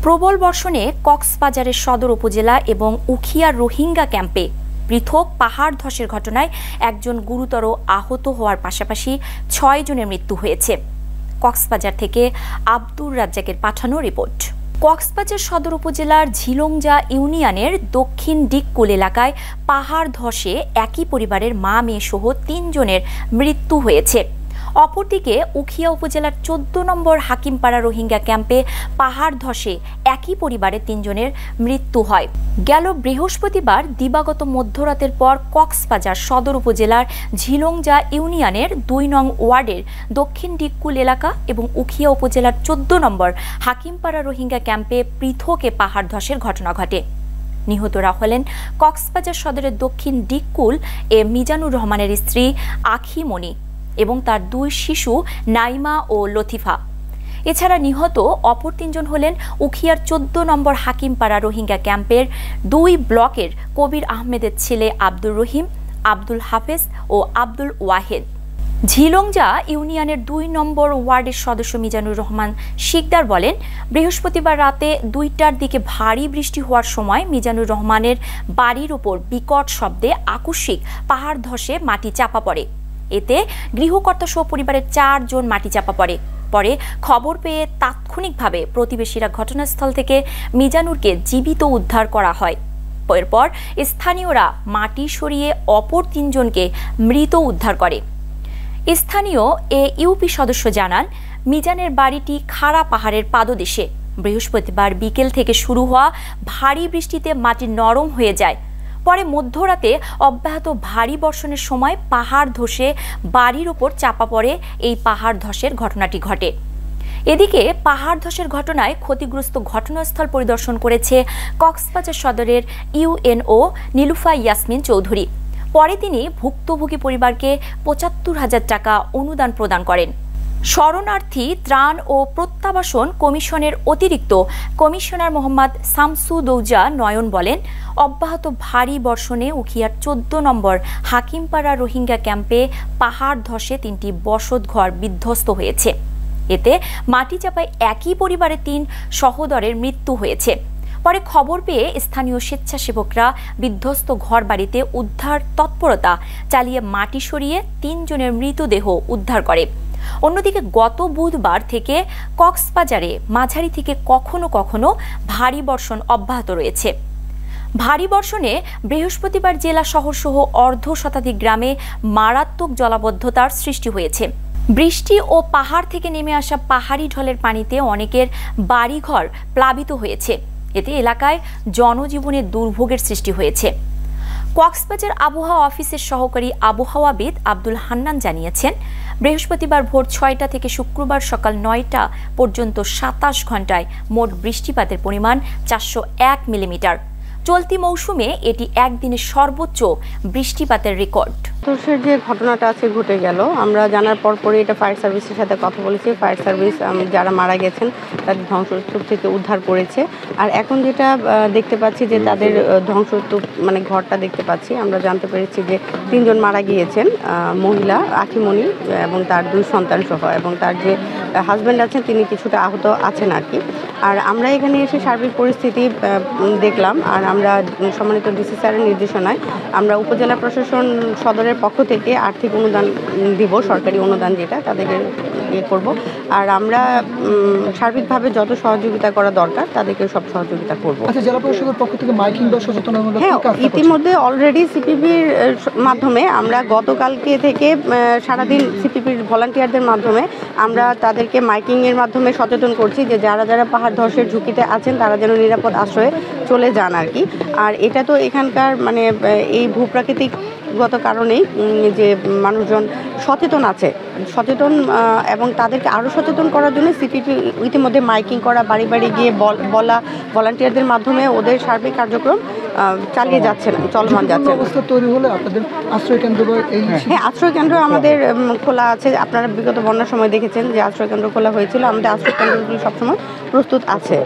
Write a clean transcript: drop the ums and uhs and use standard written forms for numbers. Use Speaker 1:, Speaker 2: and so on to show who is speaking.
Speaker 1: প্রবল বর্ষণে কক্সবাজারের সদর উপজেলা এবং উখিয়ার রোহিঙ্গা ক্যাম্পে পৃথক পাহাড় ধসের ঘটনায় একজন গুরুতর আহত হওয়ার পাশাপাশি ৬ জনের মৃত্যু হয়েছে। কক্সবাজার থেকে আব্দুর রাজ্জাকের পাঠানো রিপোর্ট। কক্সবাজার সদর উপজেলার ঝিলংজা ইউনিয়নের দক্ষিণ ডিককুল এলাকায় পাহাড় ধসে একই পরিবারের মা মেয়ে সহ ৩ জনের মৃত্যু হয়েছে। অপরদিকে উখিয়া উপজেলার ১৪ নম্বর হাকিমপাড়া রোহিঙ্গা ক্যাম্পে পাহাড় ধসে একই পরিবারের ৩ জনের মৃত্যু হয়। গেল বৃহস্পতিবার দিবাগত মধ্যরাতের পর কক্সবাজার সদর উপজেলার ঝিলংজা ইউনিয়নের ২ নং ওয়ার্ডের দক্ষিণ ডিককুল এলাকা এবং উখিয়া উপজেলার ১৪ নম্বর হাকিমপাড়া রোহিঙ্গা ক্যাম্পে পৃথক পাহাড় ধসের ঘটনা ঘটে। নিহতরা হলেন কক্সবাজার সদরের দক্ষিণ ডিককুল মিজানুর রহমানের স্ত্রী আখিমণি এবং তার ২ শিশু নাইমা ও লতিফা। এছাড়া নিহত অপর ৩ জন হলেন উখিয়ার ১৪ নম্বর হাকিমপাড়া রোহিঙ্গা ক্যাম্পের ২ ব্লকের কবির আহমেদের ছেলে আব্দুর রহিম, আব্দুল হাফেজ ও আব্দুল ওয়াহেদ। ঝিলংজা ইউনিয়নের ২ নম্বর ওয়ার্ডের সদস্য মিজানুর রহমান শিকদার বলেন, বৃহস্পতিবার রাতে ২টার দিকে ভারী বৃষ্টি হওয়ার সময় মিজানুর রহমানের বাড়ির উপর বিকট শব্দে আকস্মিক পাহাড় ধসে মাটি চাপা পড়ে। এতে গৃহকর্তা সহ পরিবারের ৪ জন মাটি চাপা পড়ে। পরে খবর পেয়ে তাৎক্ষণিকভাবে প্রতিবেশীরা ঘটনাস্থল থেকে মিজানুরকে জীবিত উদ্ধার করা হয়। এরপর স্থানীয়রা মাটি সরিয়ে অপর ৩ জনকে মৃত উদ্ধার করে। স্থানীয় ইউপি সদস্য জানান, মিজানের বাড়িটি খাড়া পাহাড়ের পাদদেশে। বৃহস্পতিবার বিকেল থেকে শুরু হওয়া ভারী বৃষ্টিতে মাটি নরম হয়ে যায়। পরে মধ্যরাতে অব্যাহত ভারী বর্ষণের সময় পাহাড় ধসে বাড়ির ওপর চাপা পড়ে এই পাহাড় ধসের ঘটনাটি ঘটে। এদিকে পাহাড় ধসের ঘটনায় ক্ষতিগ্রস্ত ঘটনাস্থল পরিদর্শন করেছে কক্সবাজার সদরের ইউএনও নীলুফা ইয়াসমিন চৌধুরী। পরে তিনি ভুক্তভোগী পরিবারকে ৭৫,০০০ টাকা অনুদান প্রদান করেন। শরণার্থী ত্রাণ ও প্রত্যাবাসন কমিশনের অতিরিক্ত কমিশনার মোহাম্মদ শামসুদৌজা নয়ন বলেন, অব্যাহত ভারী বর্ষণে উখিয়ার ১৪ নম্বর হাকিমপাড়া রোহিঙ্গা ক্যাম্পে পাহাড় ধসে ৩টি বসতঘর বিধ্বস্ত হয়েছে। এতে মাটি চাপায় একই পরিবারের ৩ সহোদরের মৃত্যু হয়েছে। পরে খবর পেয়ে স্থানীয় স্বেচ্ছাসেবকরা বিধ্বস্ত ঘরবাড়িতে উদ্ধার তৎপরতা চালিয়ে মাটি সরিয়ে ৩ জনের মৃতদেহ উদ্ধার করে। অন্যদিকে গত বুধবার থেকে কক্সবাজারে মাঝারি থেকে কখনো কখনো ভারী বর্ষণ অব্যাহত রয়েছে। ভারী বর্ষণে বৃহস্পতিবার জেলা শহর সহ অর্ধ শতাধিক গ্রামে মারাত্মক জলাবদ্ধতার সৃষ্টি হয়েছে। বৃষ্টি ও পাহাড় থেকে নেমে আসা পাহাড়ি ঢলের পানিতে অনেকের বাড়িঘর প্লাবিত হয়েছে। এতে এলাকায় জনজীবনে দুর্ভোগের সৃষ্টি হয়েছে। কক্সবাজার আবহাওয়া অফিসের সহকারী আবহাওয়াবিদ আব্দুল হান্নান জানিয়েছেন, বৃহস্পতিবার ভোর ৬টা থেকে শুক্রবার সকাল ৯টা পর্যন্ত ২৭ ঘন্টায় মোট বৃষ্টিপাতের পরিমাণ ৪০১ মিলিমিটার। চলতি মৌসুমে এটি একদিনের সর্বোচ্চ বৃষ্টিপাতের রেকর্ড।
Speaker 2: ধসের যে ঘটনাটা আছে ঘটে গেল, আমরা জানার পরপরই এটা ফায়ার সার্ভিসের সাথে কথা বলেছি। ফায়ার সার্ভিস যারা মারা গেছেন তাদের ধ্বংসস্তূপ থেকে উদ্ধার করেছে। আর এখন যেটা দেখতে পাচ্ছি যে তাদের ধ্বংসস্তূপ মানে ঘরটা দেখতে পাচ্ছি, আমরা জানতে পেরেছি যে ৩ জন মারা গিয়েছেন, মহিলা আখিমণি এবং তার 2 সন্তান সহ, এবং তার যে হাজব্যান্ড আছেন তিনি কিছুটা আহত আছেন আর কি। আর আমরা এখানে এসে সার্বিক পরিস্থিতি দেখলাম। আর আমরা সম্মানিত ডিসি স্যারের নির্দেশনায় আমরা উপজেলা প্রশাসন সদরের পক্ষ থেকে আর্থিক অনুদান দিব, সরকারি অনুদান যেটা তাদেরকে করব। আর আমরা সার্বিকভাবে যত সহযোগিতা করা দরকার তাদেরকে সব সহযোগিতা করব।
Speaker 3: আচ্ছা, জেলা পরিষদের পক্ষ থেকে মাইকিং বা সচেতনতামূলক
Speaker 2: ইতিমধ্যে অলরেডি সিপিপির মাধ্যমে আমরা গতকালকে থেকে সারাদিন সিপিপির ভলান্টিয়ারদের মাধ্যমে আমরা তাদেরকে মাইকিংয়ের মাধ্যমে সচেতন করছি যে যারা যারা পাহাড় ধসের ঝুঁকিতে আছেন তারা যেন নিরাপদ আশ্রয়ে চলে যান আর কি। আর এটা তো এখানকার মানে এই ভূপ্রাকৃতিকগত কারণেই যে মানুষজন সচেতন আছে, সচেতন এবং তাদেরকে আরও সচেতন করার জন্য সিপিপি ইতিমধ্যে মাইকিং করা, বাড়ি বাড়ি গিয়ে বলা, ভলান্টিয়ারদের মাধ্যমে ওদের সার্বিক কার্যক্রম চালিয়ে যাচ্ছেন, চলমান যাচ্ছে।
Speaker 3: অবস্থা তৈরি হলে আপনাদের আশ্রয় কেন্দ্র,
Speaker 2: হ্যাঁ আশ্রয় কেন্দ্র আমাদের খোলা আছে। আপনারা বিগত বন্যার সময় দেখেছেন যে আশ্রয় কেন্দ্র খোলা হয়েছিল। আমাদের আশ্রয় কেন্দ্রগুলি সবসময় প্রস্তুত আছে।